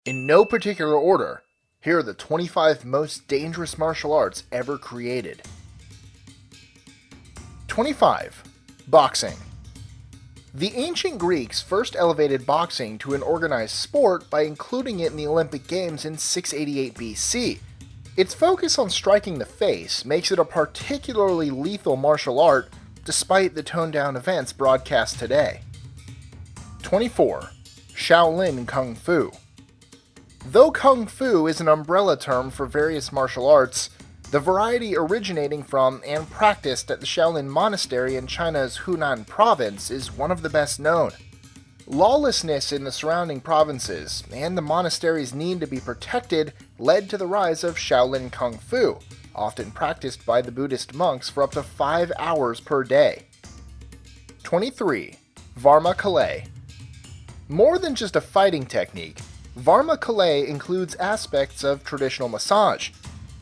In no particular order, here are the 25 most dangerous martial arts ever created. 25. Boxing. The ancient Greeks first elevated boxing to an organized sport by including it in the Olympic Games in 688 BC. Its focus on striking the face makes it a particularly lethal martial art, despite the toned-down events broadcast today. 24. Shaolin Kung Fu. Though Kung Fu is an umbrella term for various martial arts, the variety originating from and practiced at the Shaolin Monastery in China's Hunan province is one of the best known. Lawlessness in the surrounding provinces and the monastery's need to be protected led to the rise of Shaolin Kung Fu, often practiced by the Buddhist monks for up to 5 hours per day. 23. Varma Kalai. More than just a fighting technique, Varma Kalai includes aspects of traditional massage.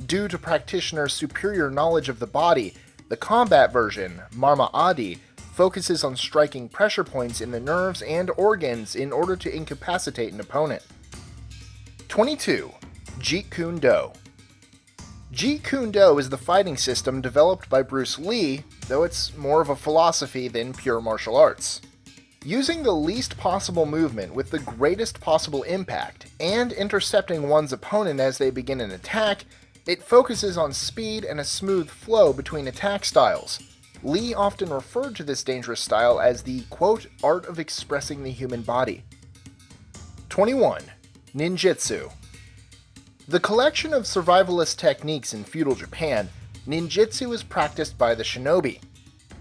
Due to practitioners' superior knowledge of the body, the combat version, Marma Adi, focuses on striking pressure points in the nerves and organs in order to incapacitate an opponent. 22. Jeet Kune Do. Jeet Kune Do is the fighting system developed by Bruce Lee, though it's more of a philosophy than pure martial arts. Using the least possible movement with the greatest possible impact, and intercepting one's opponent as they begin an attack, it focuses on speed and a smooth flow between attack styles. Lee often referred to this dangerous style as the, quote, art of expressing the human body. 21. Ninjitsu. The collection of survivalist techniques in feudal Japan, ninjitsu is practiced by the shinobi.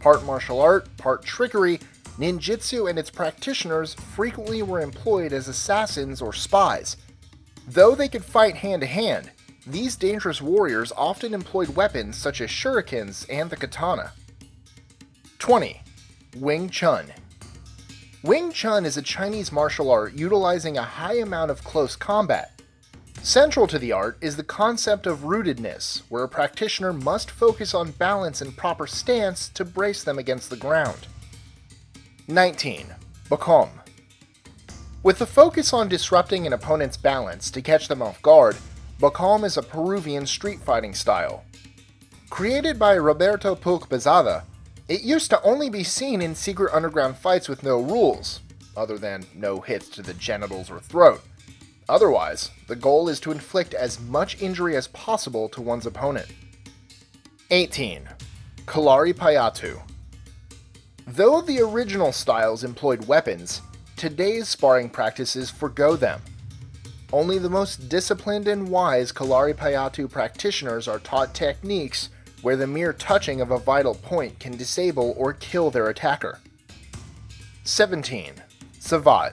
Part martial art, part trickery, ninjitsu and its practitioners frequently were employed as assassins or spies. Though they could fight hand-to-hand, these dangerous warriors often employed weapons such as shurikens and the katana. 20. Wing Chun. Wing Chun is a Chinese martial art utilizing a high amount of close combat. Central to the art is the concept of rootedness, where a practitioner must focus on balance and proper stance to brace them against the ground. 19. Bakom. With the focus on disrupting an opponent's balance to catch them off guard, Bakom is a Peruvian street fighting style. Created by Roberto Puig Bezada, it used to only be seen in secret underground fights with no rules, other than no hits to the genitals or throat. Otherwise, the goal is to inflict as much injury as possible to one's opponent. 18. Kalaripayattu. Though the original styles employed weapons, today's sparring practices forgo them. Only the most disciplined and wise Kalaripayattu practitioners are taught techniques where the mere touching of a vital point can disable or kill their attacker. 17. Savate.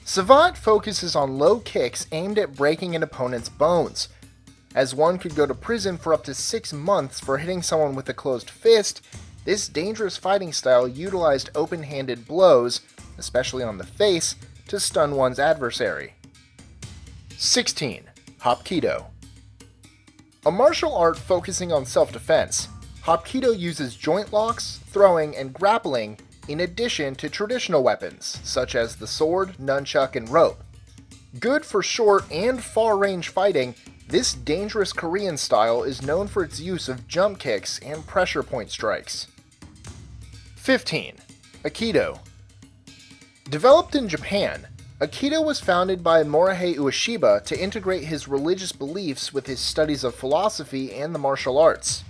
Savate focuses on low kicks aimed at breaking an opponent's bones. As one could go to prison for up to 6 months for hitting someone with a closed fist, this dangerous fighting style utilized open-handed blows, especially on the face, to stun one's adversary. 16. Hapkido. A martial art focusing on self-defense, Hapkido uses joint locks, throwing, and grappling in addition to traditional weapons, such as the sword, nunchuck, and rope. Good for short and far-range fighting, this dangerous Korean style is known for its use of jump kicks and pressure point strikes. 15. Aikido. Developed in Japan, Aikido was founded by Morihei Ueshiba to integrate his religious beliefs with his studies of philosophy and the martial arts.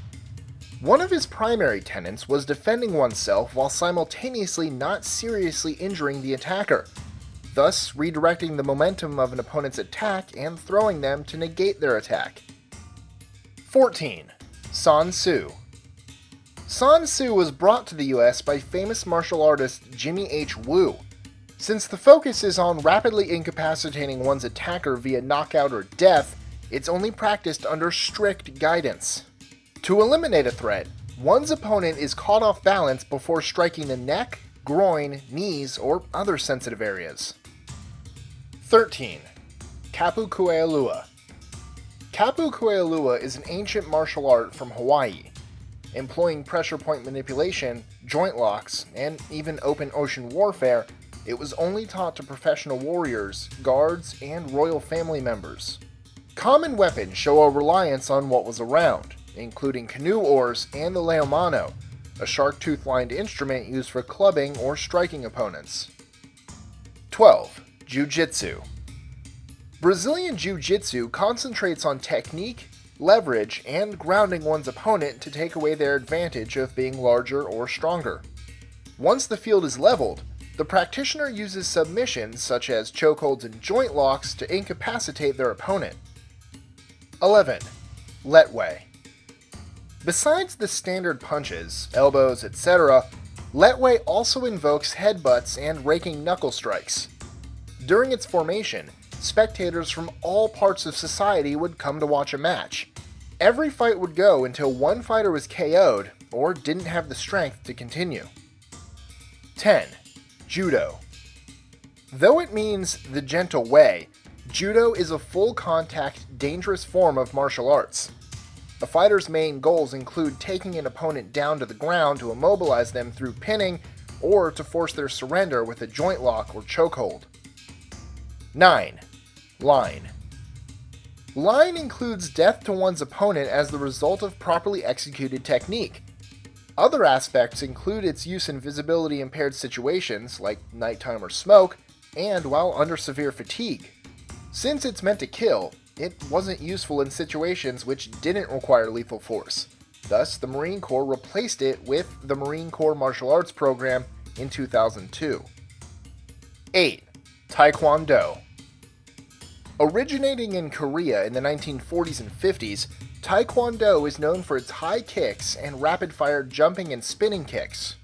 One of his primary tenets was defending oneself while simultaneously not seriously injuring the attacker, thus redirecting the momentum of an opponent's attack and throwing them to negate their attack. 14. San Tzu. San Tzu was brought to the US by famous martial artist Jimmy H. Wu. Since the focus is on rapidly incapacitating one's attacker via knockout or death, it's only practiced under strict guidance. To eliminate a threat, one's opponent is caught off balance before striking the neck, groin, knees, or other sensitive areas. 13. Kapu Ku'ialua. Kapu Ku'ialua is an ancient martial art from Hawaii. Employing pressure point manipulation, joint locks, and even open ocean warfare, it was only taught to professional warriors, guards, and royal family members. Common weapons show a reliance on what was around, including canoe oars and the leomano, a shark-tooth-lined instrument used for clubbing or striking opponents. 12. Jiu-Jitsu. Brazilian Jiu-Jitsu concentrates on technique, leverage, and grounding one's opponent to take away their advantage of being larger or stronger. Once the field is leveled, the practitioner uses submissions such as chokeholds and joint locks to incapacitate their opponent. 11. Lethwei. Besides the standard punches, elbows, etc., Lethwei also invokes headbutts and raking knuckle strikes. During its formation, spectators from all parts of society would come to watch a match. Every fight would go until one fighter was KO'd or didn't have the strength to continue. 10. Judo. Though it means the gentle way, Judo is a full-contact, dangerous form of martial arts. A fighter's main goals include taking an opponent down to the ground to immobilize them through pinning or to force their surrender with a joint lock or chokehold. 9. Line. Line includes death to one's opponent as the result of properly executed technique. Other aspects include its use in visibility-impaired situations, like nighttime or smoke, and while under severe fatigue. Since it's meant to kill, it wasn't useful in situations which didn't require lethal force. Thus, the Marine Corps replaced it with the Marine Corps Martial Arts Program in 2002. 8. Taekwondo. Originating in Korea in the 1940s and 50s, Taekwondo is known for its high kicks and rapid-fire jumping and spinning kicks.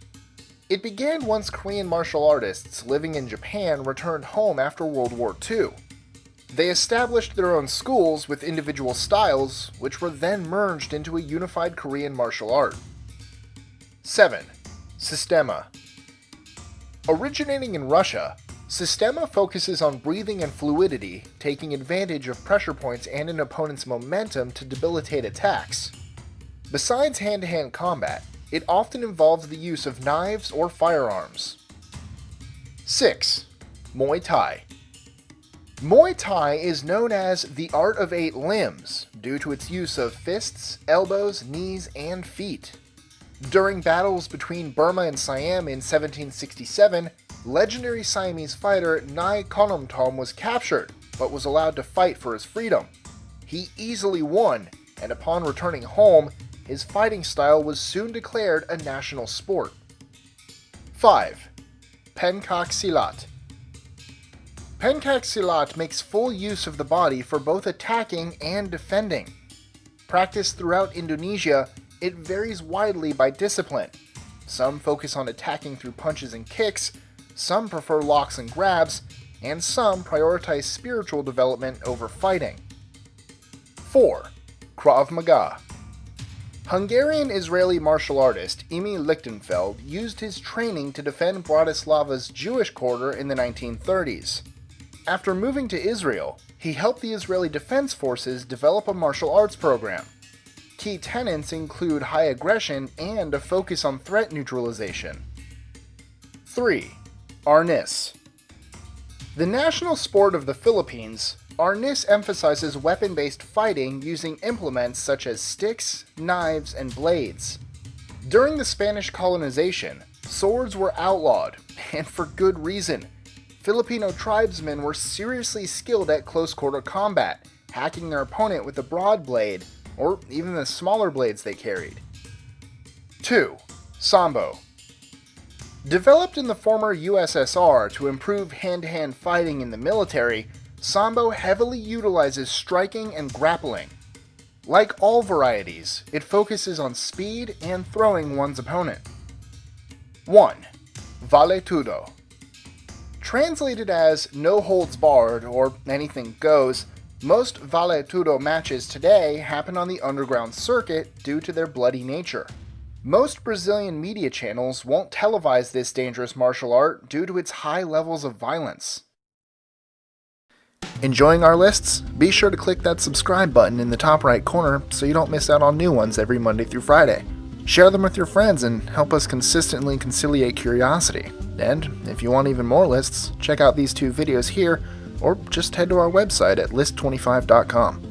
It began once Korean martial artists living in Japan returned home after World War II. They established their own schools with individual styles, which were then merged into a unified Korean martial art. 7. Sistema. Originating in Russia, Sistema focuses on breathing and fluidity, taking advantage of pressure points and an opponent's momentum to debilitate attacks. Besides hand-to-hand combat, it often involves the use of knives or firearms. 6. Muay Thai. Muay Thai is known as the art of 8 limbs due to its use of fists, elbows, knees, and feet. During battles between Burma and Siam in 1767, legendary Siamese fighter Nai Konomtom was captured, but was allowed to fight for his freedom. He easily won, and upon returning home, his fighting style was soon declared a national sport. 5. Pencak Silat. Pencak Silat makes full use of the body for both attacking and defending. Practiced throughout Indonesia, it varies widely by discipline. Some focus on attacking through punches and kicks, some prefer locks and grabs, and some prioritize spiritual development over fighting. 4. Krav Maga. Hungarian-Israeli martial artist Emil Lichtenfeld used his training to defend Bratislava's Jewish quarter in the 1930s. After moving to Israel, he helped the Israeli Defense Forces develop a martial arts program. Key tenets include high aggression and a focus on threat neutralization. 3. Arnis. The national sport of the Philippines, Arnis emphasizes weapon-based fighting using implements such as sticks, knives, and blades. During the Spanish colonization, swords were outlawed, and for good reason. Filipino tribesmen were seriously skilled at close-quarter combat, hacking their opponent with a broad blade, or even the smaller blades they carried. 2. Sambo. Developed in the former USSR to improve hand-to-hand fighting in the military, Sambo heavily utilizes striking and grappling. Like all varieties, it focuses on speed and throwing one's opponent. 1. Vale Tudo. Translated as no holds barred or anything goes, most Vale Tudo matches today happen on the underground circuit due to their bloody nature. Most Brazilian media channels won't televise this dangerous martial art due to its high levels of violence. Enjoying our lists? Be sure to click that subscribe button in the top right corner so you don't miss out on new ones every Monday through Friday. Share them with your friends and help us consistently conciliate curiosity. And if you want even more lists, check out these 2 videos here, or just head to our website at list25.com.